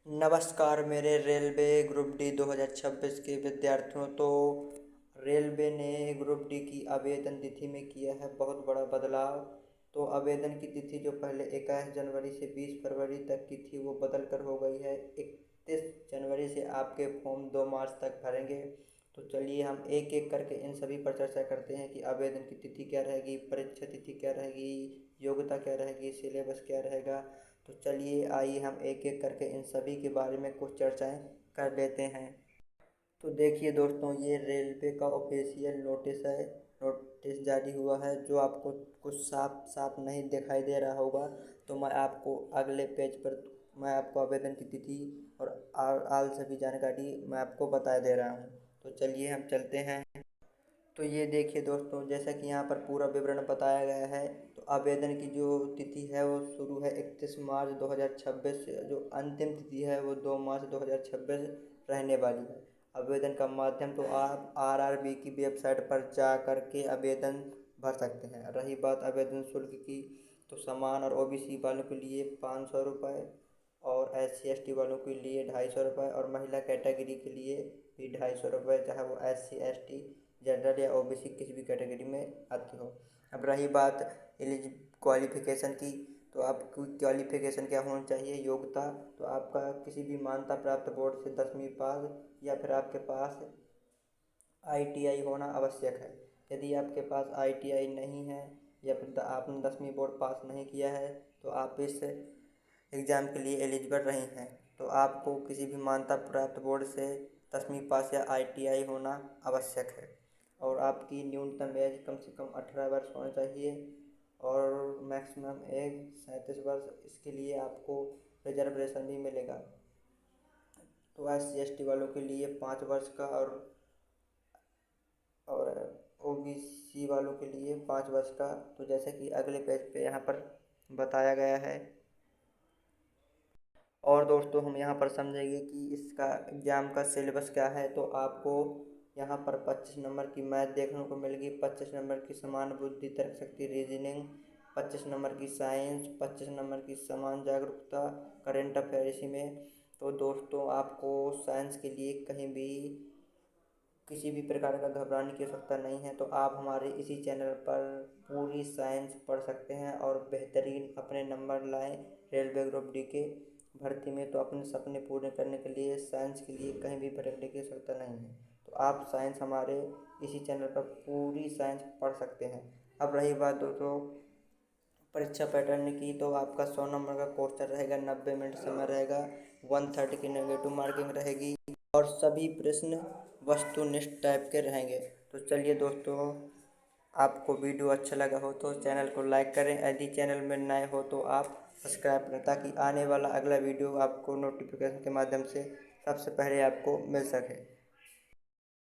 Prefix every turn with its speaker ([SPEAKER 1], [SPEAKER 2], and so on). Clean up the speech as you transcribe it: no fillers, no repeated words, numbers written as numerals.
[SPEAKER 1] नमस्कार मेरे railway group D 2026 के विद्यार्थियों। तो रेलवे ने ग्रुप डी की आवेदन तिथि में किया है बहुत बड़ा बदलाव। तो आवेदन की तिथि जो पहले 21 जनवरी से 20 फरवरी तक की थी वो बदल कर हो गई है 31 जनवरी से। आपके फॉर्म 2 मार्च तक भरेंगे। तो चलिए हम एक एक करके इन सभी पर चर्चा करते हैं कि आवेदन की तिथि क्या रहेगी, परीक्षा तिथि क्या रहेगी, योग्यता क्या रहेगी, सिलेबस क्या रहेगा। तो चलिए आइए हम एक एक करके इन सभी के बारे में कुछ चर्चाएं कर लेते हैं। तो देखिए दोस्तों, ये रेलवे का ऑफिशियल नोटिस है। नोटिस जारी हुआ है जो आपको कुछ साफ साफ नहीं दिखाई दे रहा होगा। तो मैं आपको अगले पेज पर मैं आपको आवेदन की तिथि और आल सभी जानकारी मैं आपको बता दे रहा हूँ। तो चलिए हम चलते हैं। तो ये देखिए दोस्तों, जैसा कि यहाँ पर पूरा विवरण बताया गया है। तो आवेदन की जो तिथि है वो शुरू है 31 मार्च 2026 से, जो अंतिम तिथि है वो 2 मार्च 2026 रहने वाली है। आवेदन का माध्यम तो आप आरआरबी की वेबसाइट पर जा कर के आवेदन भर सकते हैं। रही बात आवेदन शुल्क की, तो समान और ओबीसी वालों के लिए 500 रुपये और SC ST वालों के लिए 250 रुपये और महिला कैटेगरी के लिए भी 250 रुपये, चाहे वो SC ST जनरल या ओबीसी किसी भी कैटेगरी में आती हो। अब रही बात क्वालिफिकेशन की, तो आपकी क्वालिफिकेशन क्या होनी चाहिए, योग्यता। तो आपका किसी भी मान्यता प्राप्त बोर्ड से 10वीं पास या फिर आपके पास ITI होना आवश्यक है। यदि आपके पास ITI नहीं है या फिर आपने 10वीं बोर्ड पास नहीं किया है तो आप इस एग्ज़ाम के लिए एलिजिबल नहीं हैं। तो आपको किसी भी मान्यता प्राप्त बोर्ड से 10वीं पास या ITI होना आवश्यक है। और आपकी न्यूनतम एज कम से कम 18 वर्ष होना चाहिए और मैक्सिमम एज 37 वर्ष। इसके लिए आपको रिजर्वेशन भी मिलेगा। तो SC ST वालों के लिए 5 वर्ष का और OBC वालों के लिए 5 वर्ष का। तो जैसे कि अगले पेज पे यहाँ पर बताया गया है। और दोस्तों हम यहाँ पर समझेंगे कि इसका एग्ज़ाम का सिलेबस क्या है। तो आपको यहाँ पर 25 नंबर की मैथ देखने को मिलेगी, 25 नंबर की समान बुद्धि तर्क शक्ति रीजनिंग, 25 नंबर की साइंस, 25 नंबर की समान जागरूकता, करेंट अफेयर इसी में। तो दोस्तों आपको साइंस के लिए कहीं भी किसी भी प्रकार का घबराने की आवश्यकता नहीं है। तो आप हमारे इसी चैनल पर पूरी साइंस पढ़ सकते हैं और बेहतरीन अपने नंबर लाएं रेलवे ग्रुप डी के भर्ती में। तो अपने सपने पूरे करने के लिए साइंस के लिए कहीं भी भटकने की आवश्यकता नहीं है। तो आप साइंस हमारे इसी चैनल पर पूरी साइंस पढ़ सकते हैं। अब रही बात दोस्तों परीक्षा पैटर्न की, तो आपका 100 नंबर का क्वेश्चन रहेगा, 90 मिनट समय रहेगा, 130 की नेगेटिव मार्किंग रहेगी और सभी प्रश्न वस्तुनिष्ठ टाइप के रहेंगे। तो चलिए दोस्तों, आपको वीडियो अच्छा लगा हो तो चैनल को लाइक करें, यदि चैनल में नए हो तो आप सब्सक्राइब करें ताकि आने वाला अगला वीडियो आपको नोटिफिकेशन के माध्यम से सबसे पहले आपको मिल सके।